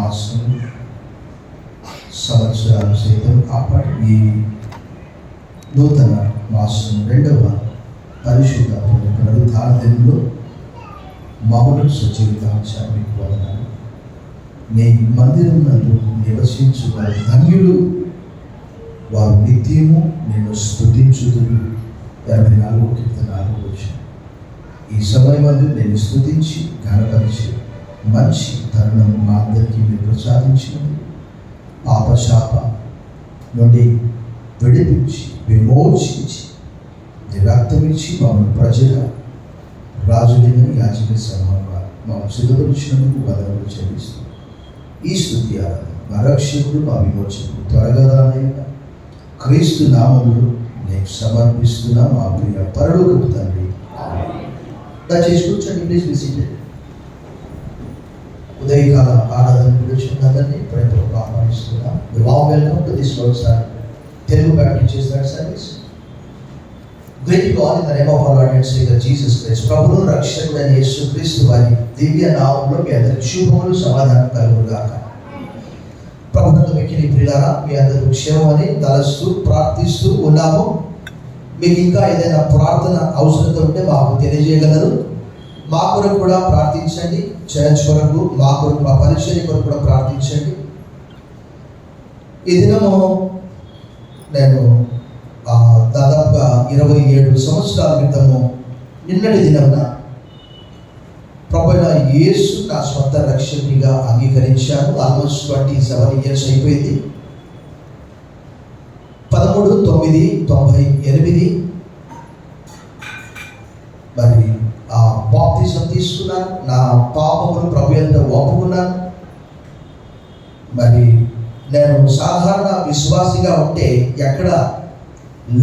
మాసం సంవత్సరాలు సైతం అప్పటి ఈ నూతన మాసం 2వ పరిశుద్ధ పునరుద్ధానంలో మమ్మల్ని సజీవితాంశాన్ని వదనాలు. నీ మందిరం నందు నివసించు వారి ధన్యులు, వారు నిత్యము నిన్ను స్తుతించుదురు. 84 కీర్తన 4 వచనం. ఈ సమయమందు నేను స్తుతించి ఘనపరిచి మంచి తరుణం మా అందరికీ మీరు ప్రసాదించినది. పాపశాప నుండి విడిపించి విమోచించి రక్తమిచ్చి మమ్మల్ని ప్రజల రాజులను యాజక సమూహంగా మమ్మల్ని సిద్ధపరిచినందుకు వదనలు చెల్లిస్తూ ఈ స్తుతి ఆరాధన మా రక్షకుడు మా విమోచకుడు త్వరగా రానయ్య క్రీస్తు నామములో నేను సమర్పిస్తున్నా మా ప్రియ పరలోకపు తండ్రి. దయచేసి కూర్చోండి, ప్లీజ్ బి సీటెడ్. ఉదయకాల ఆరాధన కూర్చున్నదని ప్రేమతో ఆహ్వానిస్తున్నా. Welcome to this word sir Telugu baptist church service. Greet you all in the name of our Lord and Savior Jesus Christ. ప్రభువు రక్షకుడైన యేసుక్రీస్తు వారి దివ్య నామములో మీ అందరికి శుభములు సమాధానం కలుగుగాక. ప్రభువునందు మిక్కిలి ప్రియులారా, మీ అందరూ క్షేమమని తలస్తూ ప్రార్థిస్తూ ఉన్నాము. మీకు ఇంకా ఏదైనా ప్రార్థన అవసరత ఉంటే మాకు తెలియజేయగలరు. మా కొరకు కూడా ప్రార్థించండి. చర్చ్ కొరకు, మా కొరకు, మా పరిచర్య కొరకు కూడా ప్రార్థించండి. ఈ దినము నేను దాదాపుగా 27 సంవత్సరాల క్రితము నిన్నటి దినమున ప్రభువైన యేసు నా స్వంత రక్షకునిగా అంగీకరించాను. ఆల్మోస్ట్ 27 years అయిపోయింది. 13/9/98 మరి ఆ బాప్తిజం తీసుకున్నాను. నా పాపమును ప్రభు యందు ఒప్పుకున్నాను. మరి నేను సాధారణ విశ్వాసిగా ఉంటే ఎక్కడ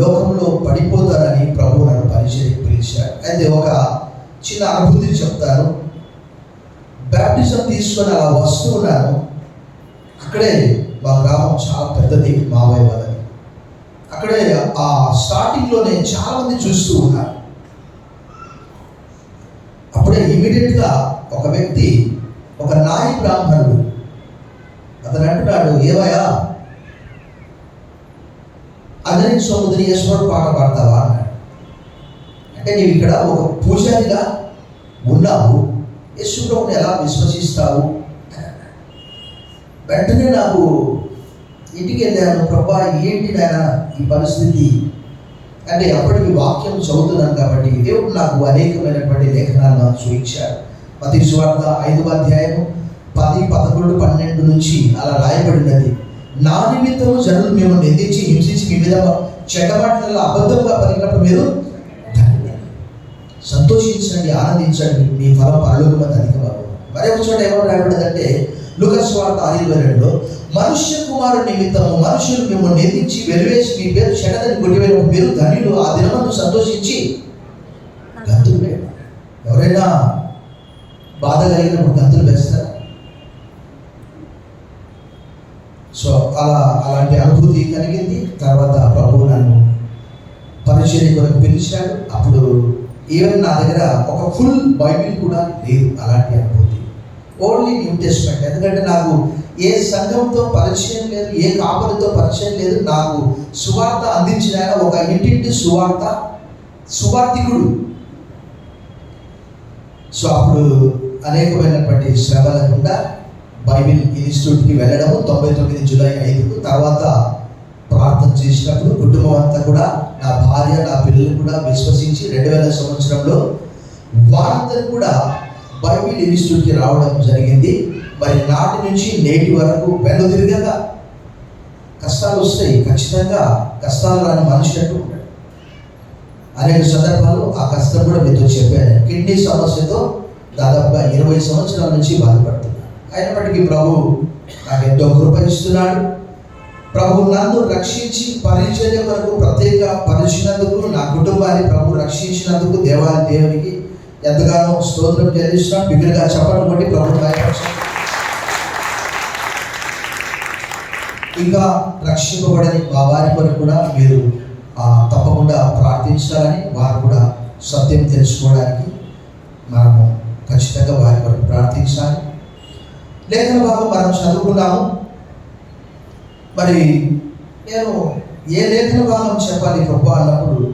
లోకంలో పడిపోతానని ప్రభు నన్ను పరిచర్యకు పిలిచాడు. అయితే ఒక చిన్న అనుభూతి చెప్తాను. బ్యాప్టిజం తీసుకొని అలా వస్తూ ఉన్నాను. అక్కడే మా గ్రామం చాలా పెద్దది, మావయ్య వాళ్ళది. అక్కడే ఆ స్టార్టింగ్లోనే చాలా మంది చూస్తూ ఉన్నారు. అప్పుడే ఇమీడియట్గా ఒక వ్యక్తి, ఒక నాయి బ్రాహ్మణుడు, అతను అంటున్నాడు, ఏవయ్యా అదని సోముద్రి యేసుడు పాట పాడతావా అన్నాడు. అంటే నీవు ఇక్కడ ఒక పూజారిగా ఉన్నావు, యేసుప్రభుని ఎలా విశ్వసిస్తావు? వెంటనే నాకు ఇంటికి వెళ్ళాను. ప్రభా ఏంటి నాయన ఈ పరిస్థితి అంటే, అప్పటికి వాక్యం చదువుతున్నాను కాబట్టి దేవుడు నాకు అనేకమైనటువంటి లేఖనాలను చూపించాడు. మత్తయి సువార్త 5వ అధ్యాయము 10, 11, 12 నుంచి అలా రాయబడినది. నా నిమిత్తము జనులు మేము నిందించి హింసించి మీ మీద చెడ్డమాటలలో అబద్ధంగా పలికినప్పుడు మీరు సంతోషించండి, ఆనందించండి, మీ ఫలం పరలోకమందు అధికమగు. మరి ఒక చోట ఏమో రాయబడిందంటే లూకా సువార్త 6:22, మనుష్య కుమారుని నిమిత్తము మనుషులు మిమ్మల్ని నిందించి వెలివేసి మీ పేరు చెడ్డదని కొట్టివేయడం మీరు ధన్యులు, ఆ దినమందు సంతోషించి గంతులు వేయండి. ఎవరైనా బాధ కలిగినప్పుడు గంతులు వేస్తారా? సో అలాంటి అనుభూతి కలిగింది. తర్వాత ప్రభువు నన్ను పరిచర్య కొరకు పిలిచాడు. అప్పుడు ఈవెన్ నా దగ్గర ఒక ఫుల్ బైబిల్ కూడా లేదు. అలాంటి అనుభూతి ఓన్లీ న్యూ టెస్ట్మెంట్. ఎందుకంటే నాకు ఏ సంఘంతో పరిచయం లేదు, ఏ కాపరితో పరిచయం లేదు. నాకు సువార్త అందించిన ఆయన ఒక ఇంటింటి సువార్థికుడు. సో అప్పుడు అనేకమైనటువంటి శ్రమల గుండా బైబిల్ ఇన్స్టిట్యూట్కి వెళ్ళడము 99 జూలై 5కు. తర్వాత ప్రార్థన చేసినప్పుడు కుటుంబం అంతా కూడా, నా భార్య, నా పిల్లలు కూడా విశ్వసించి 2000 సంవత్సరంలో వారందరూ కూడా బైబిల్ ఇన్స్టిట్యూట్కి రావడం జరిగింది. మరి నాటి నుంచి నేటి వరకు వెనుదిరగగా కష్టాలు వస్తాయి. ఖచ్చితంగా కష్టాలు రాని మనిషి అంటూ ఉంటాడు. అనేక సందర్భాలు ఆ కష్టం కూడా మీతో చెప్పాను. కిడ్నీ సమస్యతో దాదాపుగా 20 సంవత్సరాల నుంచి బాధపడుతున్నాను. అయినప్పటికీ ప్రభు నాకు ఎంతో కృప ఇస్తున్నాడు. ప్రభు నన్ను రక్షించి పరిచర్య వరకు ప్రత్యేక పరిచినందుకు, నా కుటుంబాన్ని ప్రభు రక్షించినందుకు దేవునికి ఎంతగానో స్తోత్రం చెల్లిస్తున్నాను. బిగ్గరగా చెప్పడం బట్టి ప్రభు భయపరచాలి. ఇంకా రక్షింపబడని మా వారి కొరకు కూడా మీరు తప్పకుండా ప్రార్థించాలని, వారు కూడా సత్యం తెలుసుకోవడానికి మనము ఖచ్చితంగా వారి కొరకు ప్రార్థించాలి. లేఖన భాగం మనం చదువుకున్నాము. మరి నేను ఏ లేఖన భాగం చెప్పాలి ప్రభు అన్నప్పుడు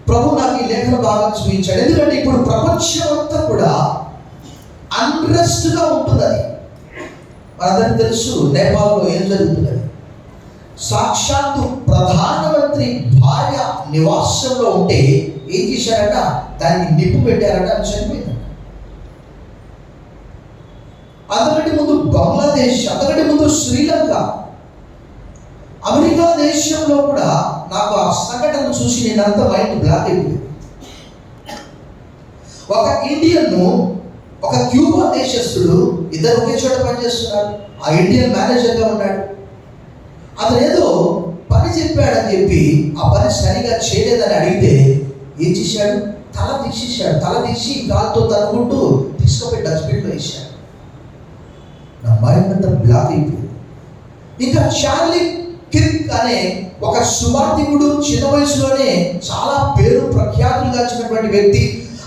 ప్రభు నాకు ఈ లేఖన భాగం చూపించాడు. ఎందుకంటే ఇప్పుడు ప్రపంచం అంతా కూడా అన్రెస్ట్గా ఉంటున్నది. మనందరికీ తెలుసు నేపాల్లో ఏం జరుగుతున్నది. సాక్షాత్తు ప్రధానమంత్రి భార్య నివాసంలో ఉంటే ఏం చేశారట, దానికి నిప్పు పెట్టారట, అని చనిపోయిందట. అంతకంటే ముందు బంగ్లాదేశ్, అంతకంటే ముందు శ్రీలంక, అమెరికా దేశంలో కూడా నాకు ఆ సంఘటన చూసి నేనంతా మైండ్ బ్లాక్ అయిపోయింది. ఒక ఇండియన్, ఒక క్యూబా దేశస్థుడు, ఇద్దరు ఒకే చోట పనిచేస్తున్నారు. ఆ ఇండియన్ మేనేజర్గా ఉన్నాడు. అతను ఏదో పని చెప్పాడని చెప్పి ఆ పని సరిగా చేయలేదని అడిగితే ఏం చేశాడు, తల తీసేశాడు. తల తీసి గాలితో తనుకుంటూ తీసుకుపోయి డస్ట్బిన్లో వేసాడు. నా మైండ్ అంతా బ్లాక్ అయిపోయింది. ఇంకా చార్లీ కిర్క్ అనే ఒక సువార్థికుడు, చిన్న వయసులోనే చాలా పేరు ప్రఖ్యాతులు గాంచినటువంటి వ్యక్తి,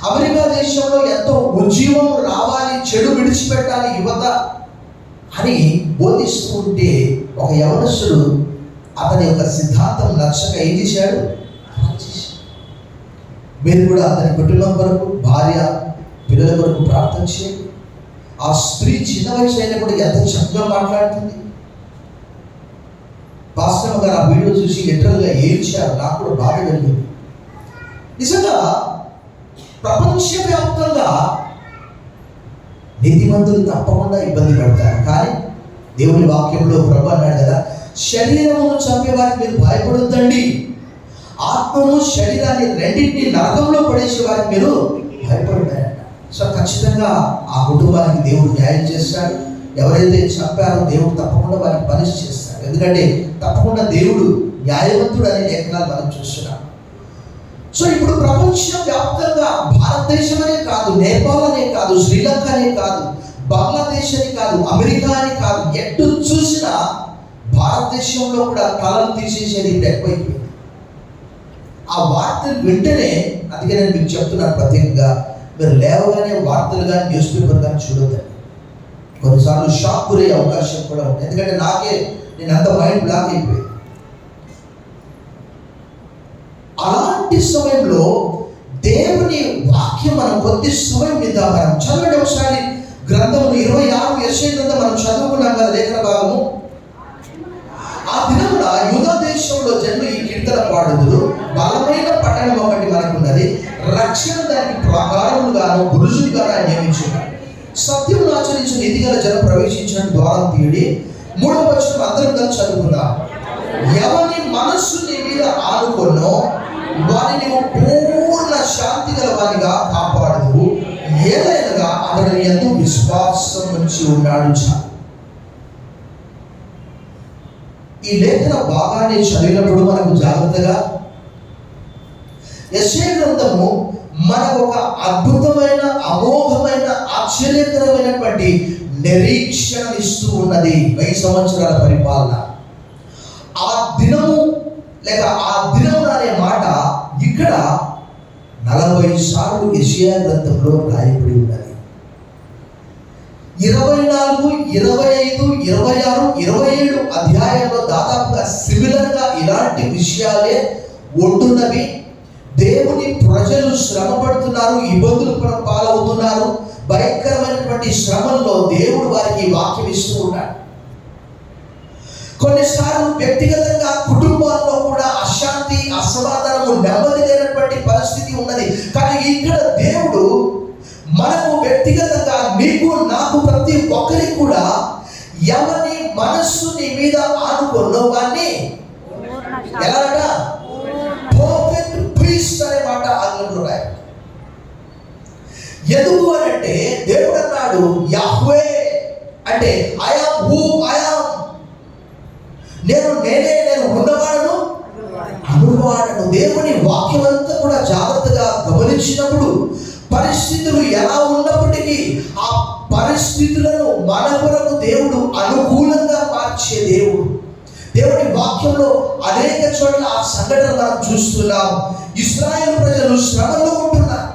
అమెరికా దేశంలో ఎంతో ఉద్యమం రావాలి, చెడు విడిచిపెట్టాలి యువత అని బోధిస్తూ ఉంటే ఒక యవనస్తుడు అతని యొక్క సిద్ధాంతం నచ్చక ఏం చేశాడు, మీరు కూడా అతని కుటుంబం కొరకు, భార్య పిల్లల కొరకు ప్రార్థన చేయండి. ఆ స్త్రీ చిన్న వయసు అయినా కూడా ఎంత చక్కగా మాట్లాడుతుంది. పాస్టర్ గారు ఆ వీడియో చూసి లిటరల్గా ఏడ్చారు. నాకు కూడా బాధ కలిగింది. నిజంగా ప్రపంచవ్యాప్తంగా నీతిమంతులు తప్పకుండా ఇబ్బంది పడతారు. కానీ దేవుని వాక్యంలో ప్రభు అన్నాడు కదా, శరీరమును చంపేవారికి మీరు భయపడొద్దండి, ఆత్మను శరీరాన్ని రెండింటినీ నరకంలో పడేసే వారికి మీరు భయపడతారంట. సో ఖచ్చితంగా ఆ కుటుంబానికి దేవుడు న్యాయం చేస్తాడు. ఎవరైతే చంపారో దేవుడు తప్పకుండా వారికి పనిష్ చేస్తాడు. ఎందుకంటే తప్పకుండా దేవుడు న్యాయవంతుడు అనే లేఖనాలు మనం చూస్తున్నాం. సో ఇప్పుడు ప్రపంచ వ్యాప్తంగా భారతదేశం అనే కాదు, నేపాల్ అనే కాదు, శ్రీలంక అనే కాదు, బంగ్లాదేశ్ అని కాదు, అమెరికా అని కాదు, ఎటు చూసినా భారతదేశంలో కూడా తలలు తీసేసేది ఎక్కువైపోయింది. ఆ వార్తలు వెంటనే, అందుకే నేను మీకు చెప్తున్నాను ప్రత్యేకంగా, మీరు లేవగానే వార్తలు కానీ న్యూస్ పేపర్ కానీ చూడొద్దండి. కొన్నిసార్లు షాక్ గురయ్యే అవకాశం కూడా ఉంది. ఎందుకంటే నేను అంత మైండ్ బ్లాక్ అయిపోయింది. అలాంటి సమయంలో దేవుని వాక్యం మనం కొద్ది సమయం మీద మనం చదవండి. ఒకసారి గ్రంథము 26 యెషయా గ్రంథం మనం చదువుకున్నాం కదా లేఖన భాగము. ఆ దినమున యూదా దేశంలో జనులు ఈ కీర్తన పాడుదురు, బలమైన పట్టణం ఒకటి మనకున్నది, రక్షణ దానికి ప్రాకారములుగాను బురుజులుగాను నియమించున్నాడు, సత్యమును ఆచరించు నీతిగల జనం ప్రవేశించిన ద్వారం తీయుడి. 3వ వచనం అందరం కలిసి చదువుకుందాం. ఎవరి మనస్సు నీ మీద ఆనుకొనో వారిని పూర్ణ శాంతి గల వారిగా కాపాడదు, ఏదైనా అతడు ఎంతో విశ్వాసం ఉంచి ఉన్నాడు. ఈ లేఖన బాగానే చదివినప్పుడు మనకు జాగ్రత్తగా యెషయా గ్రంథము మనకు ఒక అద్భుతమైన, అమోఘమైన, ఆశ్చర్యకరమైనటువంటి నిరీక్షణ ఇస్తూ ఉన్నది. 1000 సంవత్సరాల పరిపాలన. ఆ దినము లేక ఆ దినము అనే మాట ఇక్కడ 40 సార్లు యెషయా గ్రంథంలో రాయబడి ఉన్నది. 24, 25, 26, 27 అధ్యాయంలో దాదాపుగా సిమిలర్గా ఇలాంటి విషయాలే ఉంటున్నవి. దేవుని ప్రజలు శ్రమ పడుతున్నారు, ఇబ్బందులు పాలవుతున్నారు. భయంకరమైనటువంటి శ్రమల్లో దేవుడు వారికి వాక్యం ఇస్తూ ఉన్నాడు. కొన్నిసార్లు వ్యక్తిగతంగా కుటుంబాల్లో కూడా అశాంతి, అసమాధానము, నెమ్మది లేనటువంటి పరిస్థితి ఉన్నది. కానీ ఇక్కడ దేవుడు మనకు వ్యక్తిగతంగా, నీకు నాకు, ప్రతి ఒక్కరికి కూడా ఎవరి మనస్సు నీ మీద ఆనుకున్న వాడిని ఎలాగ పర్ఫెక్ట్ పీస్ అనే మాట ఆంగ్లంలో రాయాలి. ఎందుకు అంటే దేవుడు అన్నాడు యాహ్వే అంటే I am who I am, నేను ఉన్నవాడను అనువాడను. దేవుని వాక్యం అంతా కూడా జాగ్రత్తగా గమనించినప్పుడు పరిస్థితులు ఎలా ఉన్నప్పటికీ ఆ పరిస్థితులను మన కొరకు దేవుడు అనుకూలంగా మార్చే దేవుడు. దేవుని వాక్యంలో అనేక చోట్ల ఆ సంఘటన మనం చూస్తున్నాం. ఇశ్రాయేలు ప్రజలు శ్రమలో ఉంటున్నారు.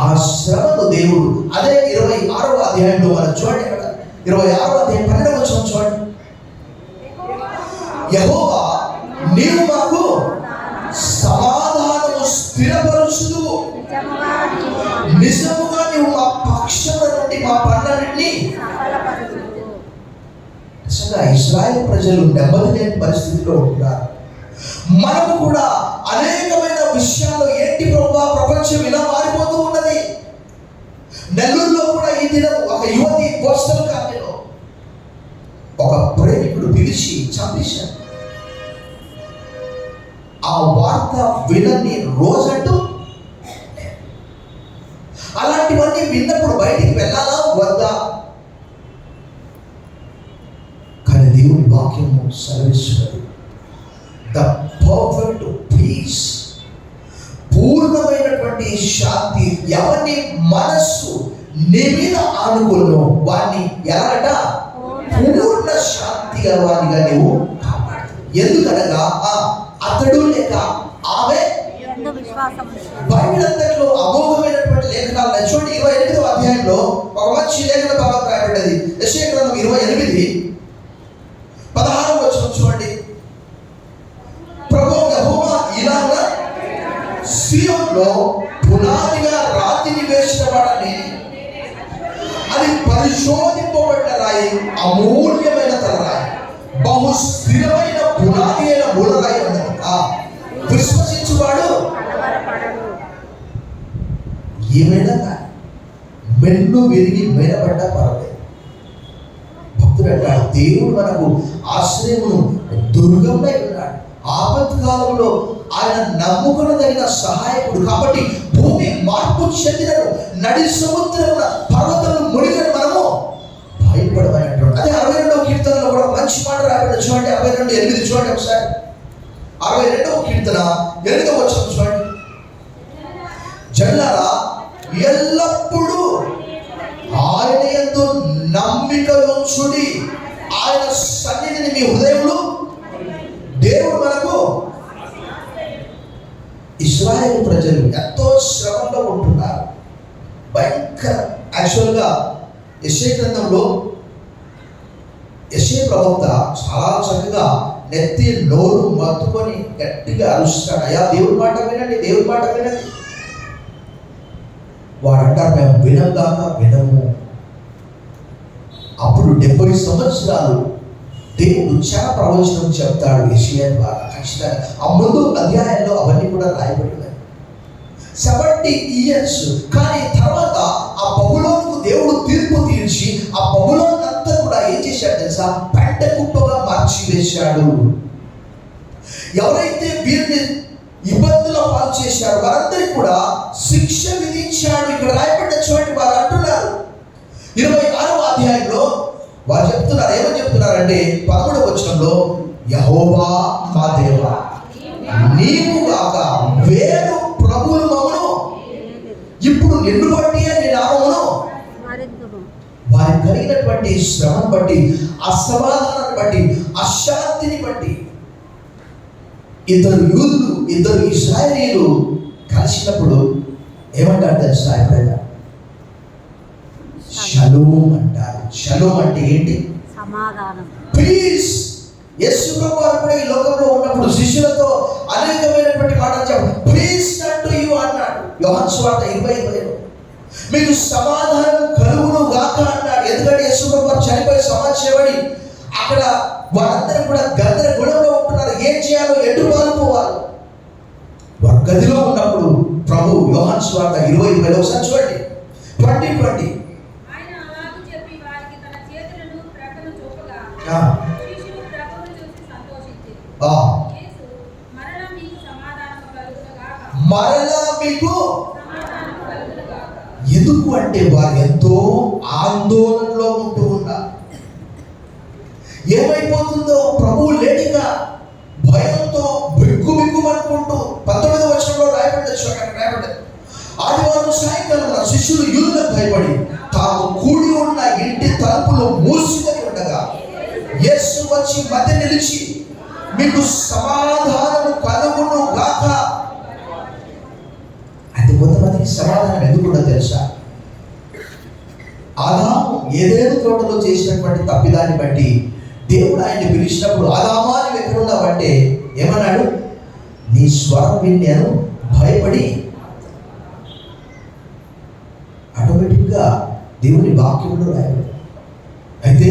ఆ శ్రమను దేవుడు అదే 26వ అధ్యాయంలో మనం చూడండి, అక్కడ 26వ అధ్యాయం 12వ వచనం చూడండి. యెహోవా నీవు మాకు సమాధానము స్థిరపరుచుదువు, నిజముగా నీవు మా పక్షముల నుండి మా పనులన్నిటినీ. నిజంగా ఇశ్రాయేలు ప్రజలు నెమ్మది లేని పరిస్థితిలో ఉంటున్నారు. మనము కూడా అనేకమైన విషయాల్లో ఏంటి ప్రభావ ప్రపంచం ఇలా మారిపోతూ ఉన్నది. నెల్లూరులో కూడా ఈ దినం ఒక యువతి పోస్టల్ కాలనీలో ఒక ప్రేమికుడు పిలిచి చంపేశాడు. ఆ వార్త వినని రోజంటూ అలాంటివన్నీ విన్నప్పుడు బయటికి వెళ్ళాలా వద్దా? కానీ దేవుని వాక్యము సెలవిస్తున్నది, ద పర్ఫెక్ట్ పీస్, పూర్ణమైనటువంటి శాంతి ఎవరిని మనస్సు నీ మీద ఆనుకున్నో వాడిని ఎలాగట పూర్ణ శాంతి గలవానిగా నువ్వు కాపాడు. ఎందుకనగా అతడు లేక ఆమె బైబిల్ అంతట్లో అమోఘమైనటువంటి లేఖనాలు. చూడండి 28వ అధ్యాయంలో ఒక మంచి లేఖన భాగం రాయబడ్డది. యెషయా గ్రంథం 28:16వ వచనం చూడండి. ప్రభువు యెహోవా ఇలాగ సీయోనులో పునాదిగా రాతిని వేసిన వాడని, అది పరిశోధింపబడిన రాయి, అమూల్యమైన తలరాయి, బహు స్థిరమైన పునాది అయిన మూలరాయి ఉన్నది. విశ్వసించువాడు ఏమైనా మెన్ను విరిగి మేనపడ్డ పర్వాలేదు. భక్తుడు అంటాడు, దేవుడు మనకు ఆశ్రయమును దుర్గంగా ఉన్నాడు. ఆపత్కాలంలో ఆయన నమ్ముకునదగిన సహాయకుడు. కాబట్టి భూమి మార్పు చెందినను, నడి సముద్రమున పర్వతములు మునిగని మనము భయపడమైనటువంటి. అదే 62వ కీర్తనలో కూడా మంచి మాట రాబడి చూడండి. 62:8 చూడండి ఒకసారి. 62వ కీర్తన 8వ వచనం చూడండి. జనులారా ఎల్లప్పుడూ ఆయన యందు నమ్మిక ఉంచుడి, ఆయన సన్నిధిని మీ హృదయంలో. దేవుడు మనకు ఇశ్రాయేలు ప్రజలు ఎంతో శ్రమంలో ఉంటున్నారు. భయంకర. యాక్చువల్గా యెషయా గ్రంథంలో యెషయా ప్రవక్త చాలా చక్కగా నెత్తి నోరు మత్తుకొని గట్టిగా అరుస్తాడు, అయ్యా దేవుడి మాట వినండి, దేవుడి మాట వినండి. వాడు అంటారు, మేము వినగాక వినము. అప్పుడు 70 సంవత్సరాలు దేవుడు చాలా ప్రవచనం చెప్తాడు యెషయా ద్వారా. ఖచ్చితంగా ఆ ముందు అధ్యాయంలో అవన్నీ కూడా రాయబడినాయి. 70 years. కానీ తర్వాత ఆ బబులోనుకు దేవుడు తీర్పు తీర్చి ఆ బబులోను అంతా కూడా ఏం చేశాడు తెలుసా? పెంట కుప్పగా మార్చివేశాడు. ఎవరైతే వీరిని ఇబ్బందుల పాలు చేశారు వారందరికీ కూడా శిక్ష విధించాడు. ఇక్కడ రాయబడ్డ చూడండి, వారు అంటున్నారు 26వ అధ్యాయంలో వారు చెప్తున్నారు, ఏమని చెప్తున్నారంటే 11వ వచనంలో, యెహోవా మా దేవా నీవు గాక వేరు ప్రభువులు మమ్మను ఇప్పుడు నిన్ను బట్టి నీ నామమును. వారికి కలిగినటువంటి శ్రమను బట్టి, అసమాధానాన్ని బట్టి, అశాంతిని బట్టి ఇద్దరు ఇశ్రాయేలీయులు కలిసినప్పుడు ఏమంటారు తెలుసా? ఎప్పుడైనా షలోమ్ అంటారు. షలోమ్ అంటే ఏంటి? సమాధానం, పీస్. యేసు ప్రభువు కూడా ఈ లోకంలో ఉన్నప్పుడు శిష్యులతో అనేకమైనటువంటి మాటలు చెప్పాడు. పీస్ అంటూ యు అన్నాడు. యోహాను సువార్త 20:20 మీకు సమాధానం కలుగును గాక అన్నాడు. ఎందుకంటే యేసు ప్రభువు చనిపోయి సమాధి చేయబడి అక్కడ వారందరూ కూడా గందరగోళంలో ఉంటున్నారు. ఏం చేయాలో, ఎటు పారిపోవాలి. వారు గదిలో ఉన్నప్పుడు ప్రభు యోహాను సువార్త 20:20 ఒకసారి చూడండి. 20:20 మరలా మీకు. ఎందుకు అంటే వారు ఎంతో ఆందోళనలో ఉంటూ ఉన్నారు. ఏమైపోతుందో ప్రభువు లేడిగా భయంతో బిక్కుబిక్కుమనుకుంటూ 19వ వచనంలో రాయబడ్డది. ఆదివారం సాయంకాలం శిష్యులు యూదులకు భయపడి తాము కూడి ఉన్న ఇంటి తలుపులు మూసుకొని ఉండగా యేసు వచ్చి మధ్య నిలిచి మీకు సమాధానము కలుగును గాక. అది కొంతమందికి దానికి సమాధానం ఎందుకుందో తెలుసా? ఆదాము ఏదేను తోటలో చేసినటువంటి తప్పిదాన్ని బట్టి దేవుడు ఆయన్ని పిలిచినప్పుడు, ఆదామా నువ్వు ఎక్కడున్నావంటే ఏమన్నాడు? నీ స్వరం విని నేను భయపడి. ఆటోమేటిక్గా దేవుని వాక్యంలో రాయబడి. అయితే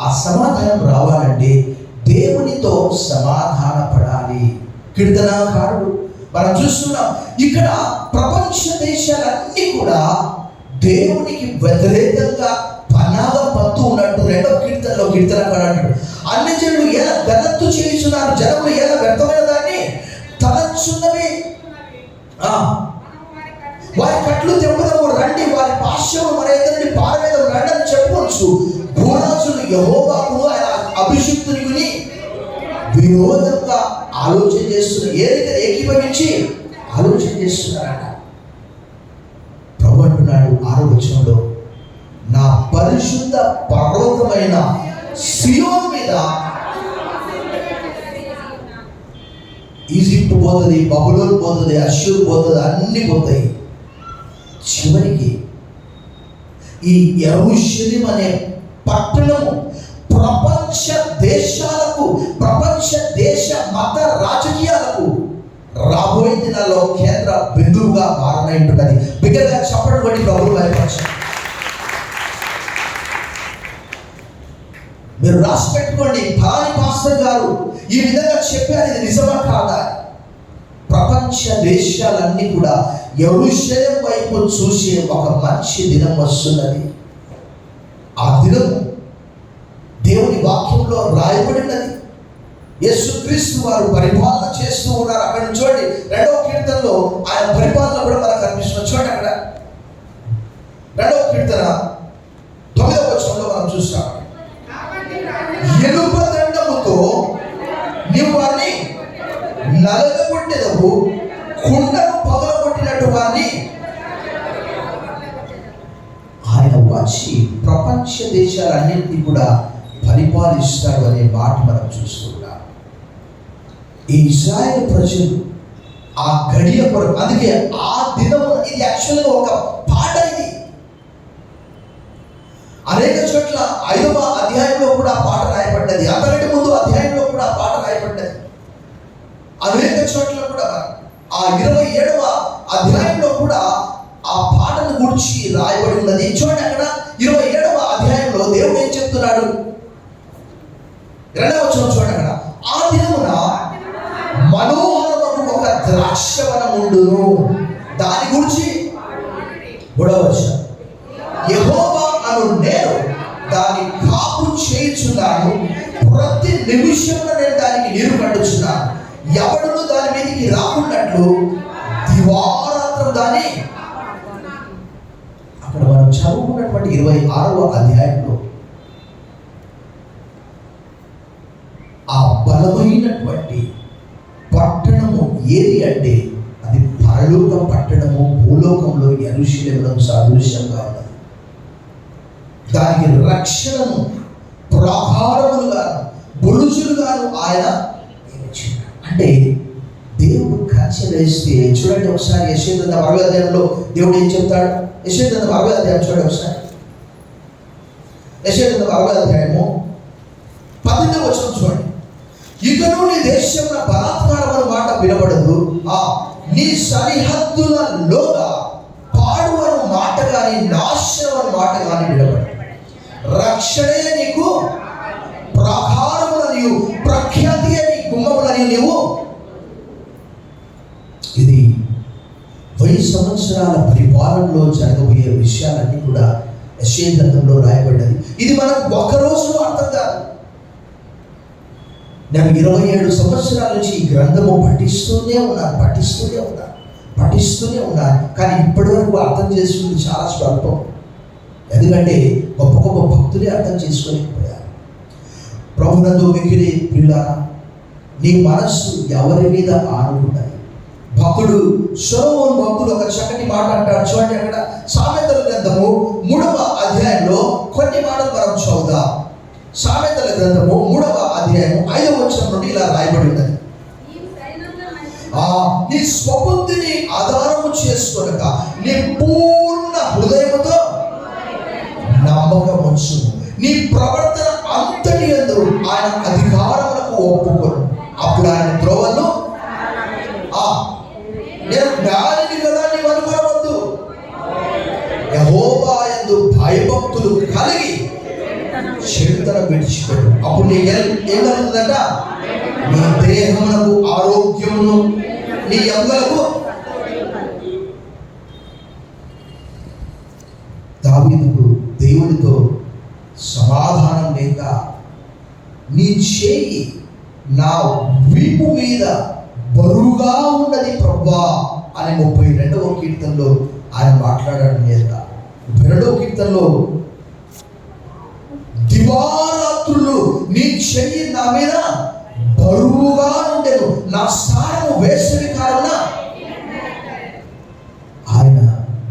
ఆ సమాధానం రావాలంటే దేవునితో సమాధాన పడాలి. కీర్తనాకారుడు మనం చూస్తున్నాం, ఇక్కడ ప్రపంచ దేశాలన్నీ కూడా దేవునికి వ్యతిరేకంగా పన్నాగం పత్తు ఉన్నట్టు 2వ కీర్తనలో కీర్తనకారుడు అంటాడు, అన్ని జనులు ఎలా గలత్తు చేస్తున్నారు, జనములు ఎలా వ్యర్థమైన దాన్ని తలచున్నవి, వారి కట్లు తెంపుదము రండి, వారి పాశ్యము మన ఎదురుని పారవేదం రండి అని చెప్పుకోవచ్చు. భూరాజులు యెహోవాకు ఆయన అభిషిక్తుని విరోధంగా ఆలోచన చేస్తున్నారు. ఏదైతే ఏకీభవించి ఆలోచన చేస్తున్నారట. ప్రభు అంటున్నాడు 6వ వచనంలో, నా పరిశుద్ధ పర్వతమైన సియోను మీద ఈజిప్ట్ పోతుంది, బబులోన్ పోతుంది, అష్షూరు పోతుంది, అన్ని పోతాయి. చివరికి ఈ యెరూషలేము అనే పట్టణము ప్రపంచ దేశాలకు, ప్రపంచ దేశ మత రాజకీయాలకు రాబోయే దినాల్లో కేంద్ర బిందువుగా మారనైంటున్నది. బిగ్గరగా చెప్పడం బట్టి ప్రభువు భయపరచండి. మీరు రాసి పెట్టుకోండి, ఫలాని పాస్టర్ గారు ఈ విధంగా చెప్పారు, ఇది నిజమా కాదా? ప్రపంచ దేశాలన్నీ కూడా యెరూషలేము వైపు చూసే ఒక మంచి దినం వస్తున్నది. ఆ దినం దేవుని వాక్యంలో రాయబడినది. యేసుక్రీస్తు వారు పరిపాలన చేస్తూ ఉన్నారు. అక్కడ చూడండి 2వ కీర్తనలో ఆయన పరిపాలన కూడా మనకు కనిపిస్తుంది. చూడండి అక్కడ 2వ కీర్తన 9వ వచనంలో మనం చూస్తాం, ఎలుప దండముతో నీవు వారిని నలగగొట్టెదవు, కుండను పగలగొట్టినట్టు వారిని. ఆయన వచ్చి ప్రపంచ దేశాలన్నింటినీ కూడా పరిపాలిస్తాడు అనే మాట మనం చూస్తున్నాం. ఈ ఇశ్రాయేలు ప్రజలు ఆ గడియ కొరకు, అందుకే ఆ దినము, ఇది యాక్చువల్గా ఒక పాట. ఇది అనేక చోట్ల 5వ అధ్యాయంలో కూడా పాట రాయబడ్డది, అంతకంటే ముందు అధ్యాయంలో కూడా పాట రాయబడ్డది. అనేక చోట్ల కూడా ఆ 27వ అధ్యాయంలో కూడా ఆ పాటను గురించి రాయబడి ఉన్నది. చూడండి అక్కడ 27వ అధ్యాయంలో దేవుడు ఏం చెప్తున్నాడు? 2వ వచనం చూడండి అక్కడ, ఆ దినమున మనోహరమైన ఒక ద్రాక్షవనం ఉండును. దాని గురించి 3వ వచనం, యెహోవా అను నేను దాన్ని కాపు చేయుచున్నాను, ప్రతి నిమిషంలో నేను దానికి నీరు కట్టుచున్నాను, ఎవడును దాని మీదకి రాకున్నట్లు దివారాత్రం దాన్ని. అక్కడ మనం చదువుకున్నటువంటి 26వ అధ్యాయంలో ఆ బలమైనటువంటి పట్టణము ఏది అంటే అది పరలోక పట్టణము, భూలోకంలో యెరూషలేమునకు సాదృశ్యంగా ఉన్నది. దానికి రక్షణను ప్రాకారములుగాను బురుజులుగాను ఆయన నియమించాడు. అంటే దేవుడు కంచె వేస్తే, చూడండి ఒకసారి యెషయా 60వ అధ్యాయంలో దేవుడు ఏం చెప్తాడు? యెషయా 60వ అధ్యాయం చూడండి ఒకసారి. యెషయా 60వ అధ్యాయము 18వ వచనం చూడండి. ఇకను నీ దేశంలో బలాత్కారం అనే మాట వినబడదు, నీ సరిహద్దులలోగా పాడు అను మాట కానీ నాశనం అనే మాట కానీ వినబడదు. రక్షణే నీకు ప్రాకారములను, ప్రఖ్యాతి నీ గుమ్మములని నీవు. ఇది 1000 సంవత్సరాల పరిపాలనలో జరగబోయే విషయాలన్నీ కూడా యెషయా గ్రంథంలో రాయబడ్డది. ఇది మనకు ఒక రోజులో అర్థం కాదు. నేను 27 సంవత్సరాల నుంచి ఈ గ్రంథము పఠిస్తూనే ఉన్నాను. కానీ ఇప్పటి వరకు అర్థం చేసుకుంది చాలా స్వల్పం. ఎందుకంటే గొప్ప గొప్ప భక్తులే అర్థం చేసుకోలేకపోయారు. ప్రభునందు మిక్కిలి ప్రియులారా, నీ మనస్సు ఎవరి మీద ఆనుకున్నది? భక్తుడు సొలొమోను భక్తుడు ఒక చక్కటి మాట అంటాడు. చూడండి అక్కడ సామెతల గ్రంథము 3వ అధ్యాయంలో కొన్ని మాటలు మనం చదువుదాం. సామెతల గ్రంథము 3వ అధ్యాయం 5వ వచనం నుండి ఇలా రాయబడి ఉన్నది. నీ స్వబుద్ధిని ఆధారము చేసుకొనక నీ పూర్ణ హృదయముతో నమ్మకముంచు. నీ ప్రవర్తన అంతటి యందు ఆయన అధికారములకు ఒప్పుకొను. అప్పుడు ఆయన త్రోవను నేను జ్ఞానిని కదా నీవు అనుకోవద్దు. యెహోవా యందు భయభక్తులు కలిగి చెడుతనం విడిచిపెట్టు. అప్పుడు నీకు ఏం కలుగుతుందట? నీ దేహమునకు ఆరోగ్యమును, నీ ఎముకలకు. దావీదుకు దేవునితో సమాధానం లేక నీ చేయి నా వీపు మీద బరువుగా ఉన్నది ప్రభువా అని 32వ కీర్తనలో ఆయన మాట్లాడాడు. మీద 32వ కీర్తనలో దివారాత్రులు నీ చెయ్యి నా మీద బరువుగా ఉండేను, నా స్థానము వేసవి కావున. ఆయన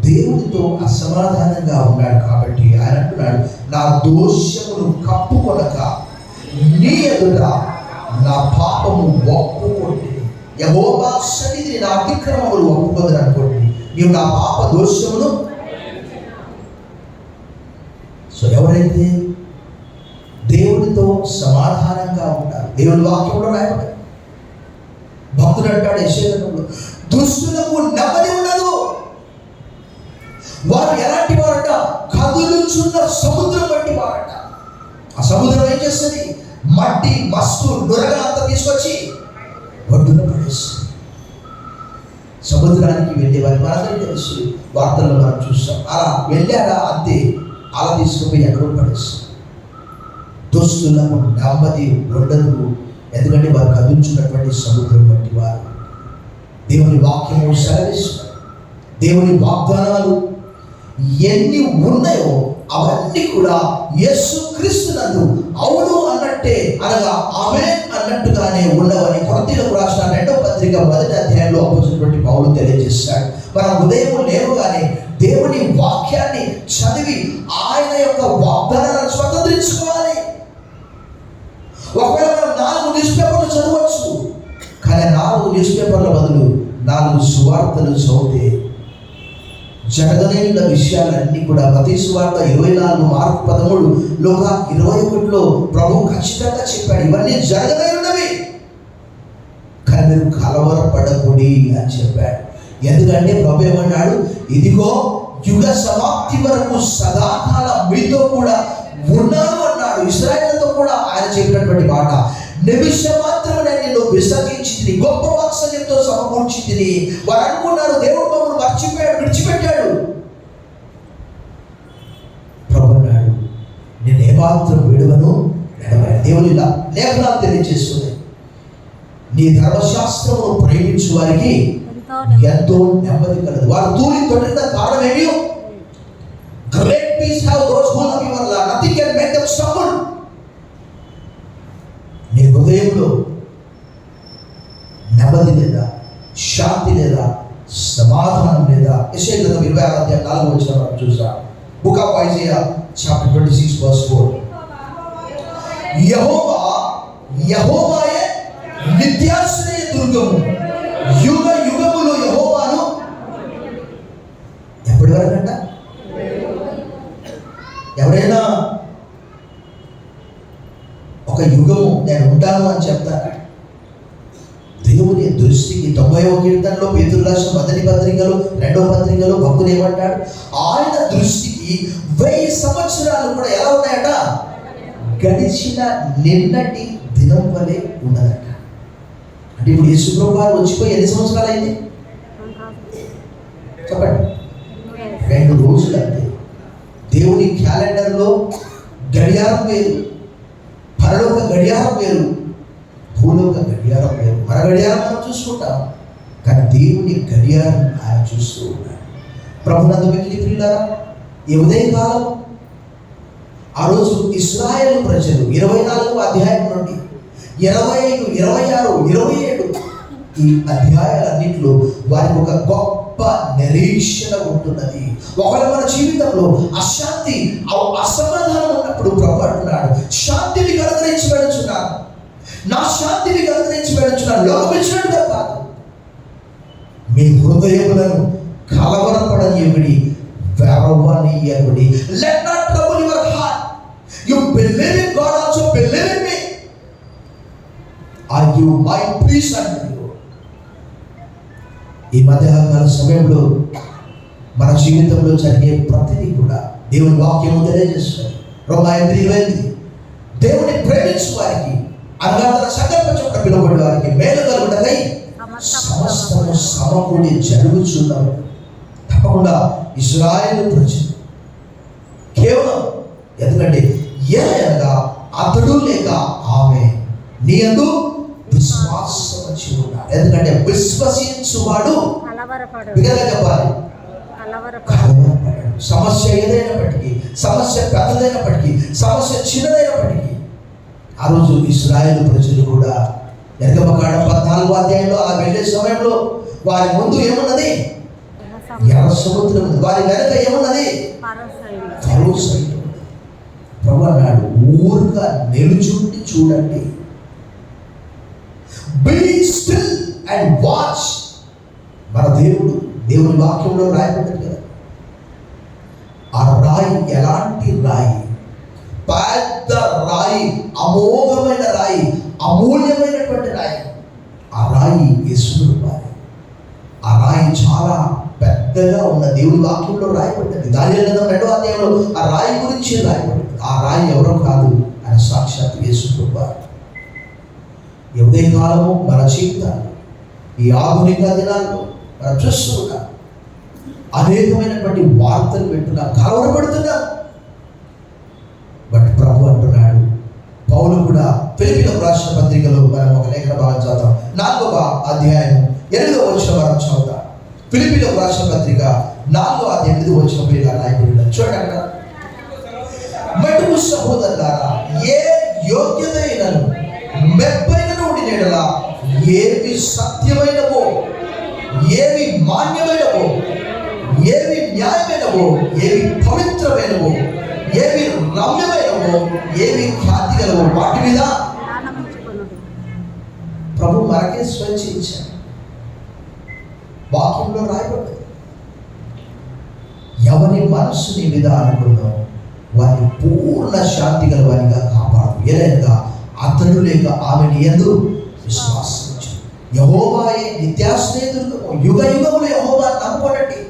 దేవునితో అసమాధానంగా ఉన్నాడు కాబట్టి ఆయన అంటున్నాడు, నా దోషమును కప్పుకొనక నీ ఎదుట నా పాపము ఒప్పుకోండి. యెహోవా సన్నిధిని నా అతిక్రమములు ఒప్పుకొందని అనుకోండి. నీవు నా పాప దోషమును. సో ఎవరైతే దేవునితో సమాధానంగా ఉంటారు, దేవుని వాక్యంలో రాయబడ్డారు. భక్తుడు అంటాడు యెషయాలో, దుష్టులకు నెమ్మది ఉండదు. వారు ఎలాంటి వారట? కదులుచున్న సముద్రం వంటి వారట. ఆ సముద్రం ఏం చేస్తుంది? మట్టి, మస్సు, నురగ అంతా తీసుకొచ్చి ఒడ్డున పడేస్తుంది. సముద్రానికి వెళ్ళే వారి మనందరికీ తెలుసు, వార్తల్లో మనం చూస్తాం. అలా వెళ్ళారా అంతే, అలా తీసుకుపోయి ఎక్కడో పడేస్తుంది. దుస్తులకు నెమ్మది ఉండదు, ఎందుకంటే వారు కదులుచున్నటువంటి సముద్రం వంటి వారు. దేవుని వాక్యము సెలవిస్తారు. దేవుని వాగ్దానాలు ఎన్ని ఉన్నాయో అవన్నీ కూడా యేసుక్రీస్తునందు అవును అన్నట్టే, అనగా ఆమేన్ అన్నట్టుగానే ఉన్నవని కొరింథీయులకు రాసిన 2వ పత్రిక 1వ అధ్యాయంలో అపోస్తలుడైన పౌలు తెలియజేశాడు. మనం ఉదయం లేవగానే దేవుని వాక్యాన్ని చదివి ఆయన యొక్క వాగ్దానాలను స్వతంత్రించుకోవాలి. ఒకవేళ మనం 4 న్యూస్ పేపర్లు చదవచ్చు, కానీ 4 న్యూస్ పేపర్ల బదులు 4 సువార్తలు చదివితే జరగలేని విషయాలన్నీ కూడా మత్తయి సువార్త 24, మార్కు 13, లూకా 21లో ప్రభు ఖచ్చితంగా చెప్పాడు, ఇవన్నీ జరగలేనివి. కానీ మీరు కలవరపడకూడి అని చెప్పాడు. ఎందుకంటే ప్రభు ఏమన్నాడు? ఇదిగో యుగ సమాప్తి వరకు సదాకాలం మీతో కూడా ఉన్నాను అన్నాడు. ఇశ్రాయేలుతో కూడా ఆయన చెప్పినటువంటి మాట, నిమిషం మాత్రమే నిన్ను విసర్జించింది, గొప్ప వాత్సల్యంతో సమకూర్చింది. వారు అనుకున్నారు దేవుడు మమ్మల్ని మర్చిపోయాడు, విడిచిపెట్టాడు. ప్రభు అన్నాడు, నేను ఏమాత్రం విడువను ఎడబాయను. దేవుని లేఖనాలు తెలియజేస్తున్నాయి, నీ ధర్మశాస్త్రమును ప్రేమించు వారికి ఎంతో నెమ్మది కలదు. వారు తూలి తొట్టిన కారణం ఏమి? Great peace have those who love your law. Nothing can make them stumble. నీ హృదయంలో నెమ్మది లేదా, శాంతి లేదా, సమాధానం లేదా? యెషయా గ్రంథం 26వ అధ్యాయం 4వ వచనం మనం చూసాం. Book of Isaiah chapter 26 verse 4. యెహోవాయే నిత్యాశ్రయ దుర్గము, యుగ యుగములు యెహోవాను. ఎప్పటి వరకంట? ఎవరైనా ఒక యుగము నేను ఉంటాను అని చెప్తాను. దేవుని దృష్టికి 90వ కీర్తనలో, పేతురు రాసిన 1వ పత్రికలో, 2వ పత్రికలో భక్తులు ఏమంటాడు? ఆయన దృష్టికి 1000 సంవత్సరాలు కూడా ఎలా ఉన్నాయట? గడిచిన నిన్నటి దినం వలె ఉన్నదట. అంటే ఇప్పుడు యేసు ప్రభువు వారు వచ్చిపోయి ఎన్ని సంవత్సరాలు అయింది చెప్పండి? 2 రోజులు అంతే. దేవుని క్యాలెండర్లో గడియారం వేరు, పరలోక గడియారం వేరు, భూలోక గడియారం వేరు. మన గడియారం మనం చూసుకుంటాం, కానీ దేవుని గడియారం ఆయన చూస్తూ ఉన్నాడు. ప్రభునందు మిగిలి ప్రియులారా, ఈ ఉదయకాలం ఆ రోజు ఇశ్రాయేలు ప్రజలు 24వ అధ్యాయం నుండి 25, 26, 27 ఈ అధ్యాయాలన్నింటిలో వారికి ఒక గొప్ప నిరీక్షణ ఉంటున్నది. ఒకవేళ మన జీవితంలో అశాంతి, అసమాధానం ఉన్నప్పుడు ప్రభు అంటున్నాడు, శాంతిని కనుగరించి వెళుచున్నాను, నా శాంతిని కనుగరించి వెళుచున్నాను. లోకం ఇచ్చినట్టుగా కాదు, మీ హృదయములను కలవరపడనీయకుడి, వెరవనీయకుడి. Let not trouble your heart. You believe in God, also believe in me. I give my peace unto you. ఈ మధ్యాహ్న సమయంలో మన జీవితంలో జరిగే ప్రతిదీ కూడా దేవుని వాక్యము తెలియజేస్తుంది. రోమా 8:28 దేవుని ప్రేమించు వారికి అనగా తన సంకల్ప చొప్పున పిలువబడిన వారికి మేలు కలుగుటకై సమస్తము సమకూడి జరుగుచున్నవి. తప్పకుండా ఇశ్రాయేలు ప్రజలు కేవలం ఎందుకంటే అనగా అతడు లేక ఆమె నీ యందు విశ్వాసం వచ్చి ఉన్నాడు. ఎందుకంటే విశ్వసించువాడు చెప్పాలి సమస్య ఏదైనప్పటికీ, సమస్య పెద్దదైనప్పటికీ, సమస్య చిన్నదైనప్పటికీ, ఆ రోజు ఇశ్రాయేలు ప్రజలు కూడా నిర్గమకాండం 14వ అధ్యాయంలో అలా వెళ్ళే సమయంలో వారి ముందు ఏమున్నది? ఎర్ర సముద్రం ఉంది. వారి వెనక ఏమున్నది? ఫరో సైన్యం. ప్రభు అన్నాడు, ఊరుగా నిలుచుండి చూడండి. Be still and watch. మన దేవుని వాక్యంలో రాయబడింది కదా, ఆ రాయి ఎలాంటి రాయి? పెద్ద రాయి, అమోఘమైన రాయి, అమూల్యమైనటువంటి రాయి. ఆ రాయి యేసు రాయి. ఆ రాయి చాలా పెద్దగా ఉన్న దేవుని వాక్యంలో రాయబడింది. దానియేలు గ్రంథం 2వ అధ్యాయంలో ఆ రాయి గురించి రాయబడింది. ఆ రాయి ఎవరో కాదు, ఆయన సాక్షాత్ యేసు ప్రభువు. ఉదయ కాలము మన జీవితాలు ఈ ఆధునిక దినాల్లో మనం చూస్తున్నాం, అనేకమైనటువంటి వార్తలు వింటున్నాం, కలవరపడుతున్నాం. బట్ ప్రభు అంటున్నాడు, పౌలు కూడా ఫిలిప్పీయులకు రాసిన పత్రికలో మనం ఒక లేఖన భాగం చదువుతాం. 4వ అధ్యాయం 8వ వచనం మనం చదువుతాం. ఫిలిప్పీయులకు రాసిన పత్రిక 4వ అధ్యాయం 8వ వచనం ఇలా రాయబడింది. చూడండి అక్కడ, మటుకు సహోదరులారా, ఏ యోగ్యత అయినను మెప్పైనను ఉండినెడల ఏవి సత్యమైనవో, ఏవి మాన్యమైనవో, ఏవి న్యాయమైనవో, ఏవి పవిత్రమైనవో, ఏవి రమ్యమైనవో, ఏవి ఖ్యాతి గలవో వాటి మీద ప్రభు మనకే స్వేచ్ఛ ఇచ్చాడు. వాక్యంలో రాయబడింది, ఎవరి మనస్సు నీ మీద అనుకున్నావు వారిని పూర్ణ శాంతి గల వారిగా కాపాడు. ఏదైనా అతడు లేక ఆమెను యందు విశ్వాసించు. యెహోవాయే నిత్యాశ్రయదుర్గము, యుగ యుగములు యెహోవా నమ్ముకోనండి.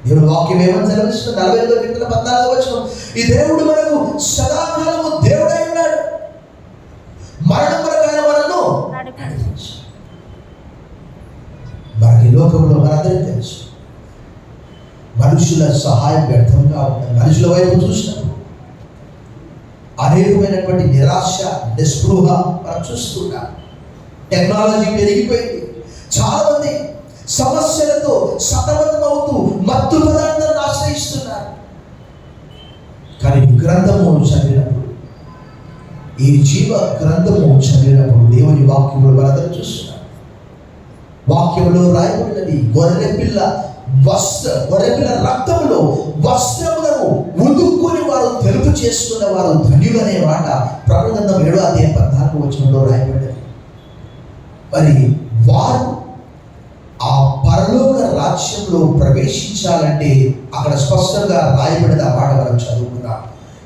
దేవుని వాక్యం ఏమని సెలవిస్తుంది? 42:14 వచనం, ఈ దేవుడు మనకు సదాకాలము దేవుడై ఉన్నాడు, మరణం వరకు ఆయన మనను నడిపించాడు. మనకి లోకంలో మనందరికీ తెలుసు, మనుషుల సహాయం వ్యర్థంగా ఉంటుంది. మనుషుల వైపు చూసినప్పుడు అనేకమైనటువంటి నిరాశ, నిస్పృహ మనం చూస్తున్నాం. టెక్నాలజీ పెరిగిపోయింది. చాలా మంది సమస్యలతో సతమతం అవుతూ మత్తు పదార్థాలను ఆశ్రయిస్తున్నారు. కానీ గ్రంథము చదివినప్పుడు, ఈ జీవ గ్రంథము చదివినప్పుడు దేవుని వాక్యంలో మనందరూ చూస్తున్నాం. వాక్యంలో రాయబడినది గొర్రెపిల్ల రక్తములో వస్త్రములను ఉదుక్కుని వారు తెలుపు చేసుకున్న వారు ధన్యులు అనే మాట ప్రకటన గ్రంథం 7వ అధ్యాయం 14వ వచనంలో రాయబడింది. మరి వారు ఆ పరలోక రాజ్యంలో ప్రవేశించాలంటే అక్కడ స్పష్టంగా రాయబడిన మాట మనం చదువుకున్నాం.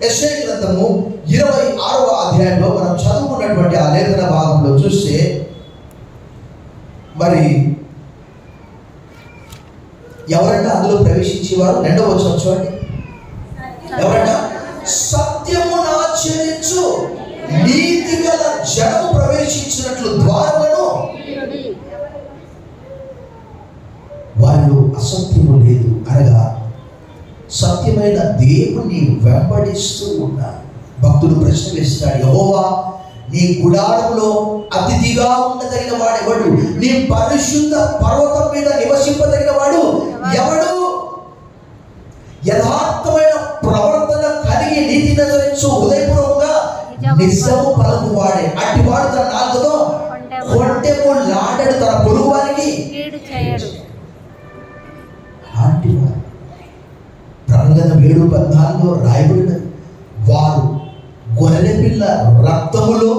యెషయా గ్రంథము 26వ అధ్యాయంలో మనం చదువుకున్నటువంటి ఆ లేఖన భాగంలో చూస్తే, మరి ఎవరంటే అందులో ప్రవేశించేవారు? 2వ వచనం చూడండి. ఎవరంట? సత్యమును ఆచరించు నీతి గల జనము ప్రవేశించినట్లు ద్వారములను, వారిలో అసత్యము లేదు అనగా సత్యమైన దేవుని వెంబడిస్తూ ఉన్నారు. భక్తుడు ప్రశ్న వేస్తాడు, యెహోవా నీ గుడారంలో అతిథిగా ఉండదగిన వాడెవడు? నీ పరిశుద్ధ పర్వతం మీద నివసింపదగిన వాడు ఎవడు? యథార్థమైన ప్రవర్తన కలిగి నీతిని అనుసరించు హృదయపూర్వకంగా నిజము పలుకు వాడే. అట్టి వాడు తన నాలుకతో కొంటెము లాడడు, తన పొరుగు వారికి కీడు చేయడు. అలాంటి వారు ప్రకటన 7:14 రాయబడినది, వారు గొర్రెపిల్ల రక్తములో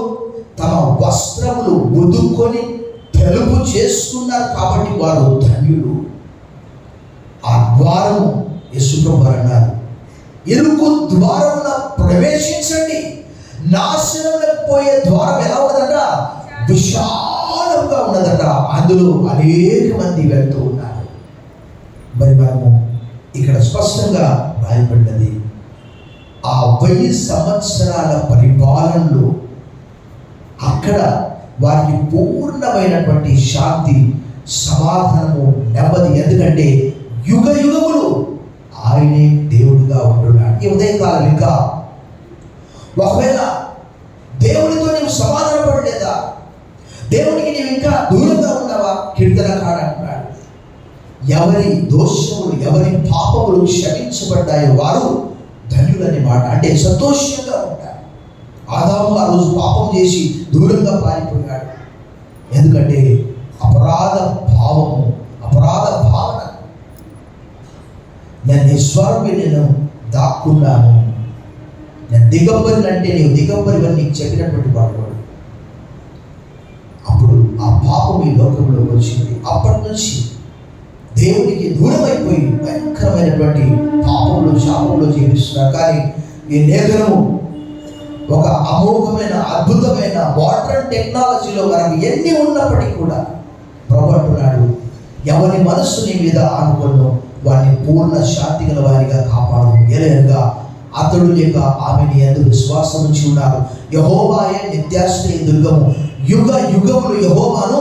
తమ వస్త్రములు ఉదుక్కొని తెలుపు చేసుకున్నారు కాబట్టి వారు ధన్యులు. ఆ ద్వారము యేసుప్రభు అన్నారు, ఇరుకు ద్వారమున ప్రవేశించండి. నాశనంలోకి పోయే ద్వారం ఎలా ఉన్నదట? విశాలంగా ఉన్నదట. అందులో అనేక మంది వెళ్తూ ఉన్నారు. మరి మనము ఇక్కడ స్పష్టంగా రాయబడినది, ఆ 1000 సంవత్సరాల పరిపాలనలో అక్కడ వారికి పూర్ణమైనటువంటి శాంతి, సమాధానము, నెమ్మది. ఎందుకంటే యుగ యుగములు ఆయనే దేవుడిగా ఉంటున్నాడు. ఈ ఉదయకాలం ఇంకా ఒకవేళ దేవుడితో నీవు సమాధాన పడలేదా, దేవుడికి నీవు ఇంకా దూరంగా ఉన్నావా, కీర్తనకారుడు అంటున్నాడు, ఎవరి దోషములు, ఎవరి పాపములు క్షమించబడ్డాయో వారు ధన్యులని మాట. అంటే సంతోషంగా ఉంటారు. ఆదాము ఆ రోజు పాపం చేసి దూరంగా పారిపోయాడు. ఎందుకంటే అపరాధ భావము, అపరాధ భావన. నేను నిస్వార్థి, నేను దాక్కున్నాను, నేను దిగంబరిని అంటే నీవు దిగంబరి అని నీకు చెప్పినటువంటి వాడు. అప్పుడు ఆ పాపం ఈ లోకంలో వచ్చింది. అప్పటి నుంచి దేవునికి దూరం అయిపోయి భయంకరమైనటువంటి పాపంలో, శాపంలో జీవిస్తున్నారు. కానీ ఈ లేఖనము ఒక అమోఘమైన, అద్భుతమైన మోడర్న్ టెక్నాలజీలో మనకు ఎన్ని ఉన్నప్పటికీ కూడా ప్రభు అంటున్నాడు, ఎవరి మనస్సు నీ మీద ఆనుకున్నో వారిని పూర్ణ శాంతి గల వారిగా కాపాడు. ఏలయనగా అతడు లేక ఆమెని యందు విశ్వాసం ఉంచి ఉన్నారు. యెహోవాయే నిత్యాశ్రయ దుర్గము, యుగ యుగములు యెహోవాను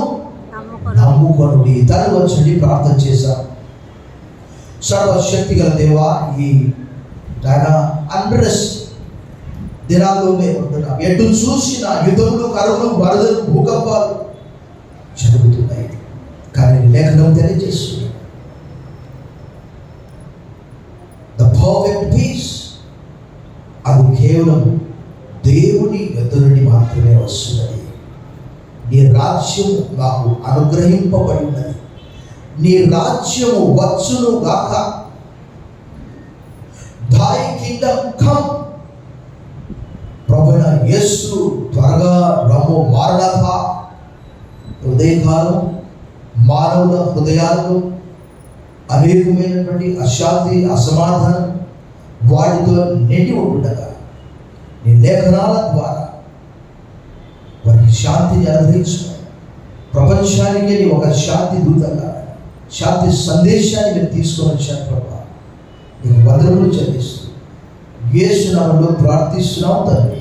నమ్ముకొనుడి. తను వచ్చి ప్రార్థన చేశాం. సర్వశక్తి గల దేవా, ఈ అన్రెస్ట్ దినాల్లో మేము ఉంటున్నాం. ఎటు చూసిన యుద్ధములు, కరువులు, వరదలు, భూకంపాలు జరుగుతున్నాయి. కానీ లేఖనం తెలియజేస్తుంది, ద పర్ఫెక్ట్ పీస్ అది కేవలం దేవుని యొద్ద నుండి మాత్రమే వస్తున్నది. నీ రాజ్యము మాకు అనుగ్రహింపబడి ఉన్నది. నీ రాజ్యము వచ్చును గాక. Thy kingdom come. ప్రభువైన యేసు త్వరగా రమ్ము మారనాథ. ఉదయకాలం మానవుల హృదయాల్లో అనేకమైనటువంటి అశాంతి, అసమాధానం వాటితో నిండి ఉంటుండగా నీ లేఖనాల ద్వారా వారికి శాంతిని అనుగ్రహించుకోవాలి. ప్రపంచానికి నీ ఒక శాంతి దూతంగా, శాంతి సందేశాన్ని మీరు తీసుకొని వచ్చారు ప్రభా. నీకు వందనములు చెల్లిస్తూ యేసు నామములో ప్రార్థిస్తున్నాం తండ్రి.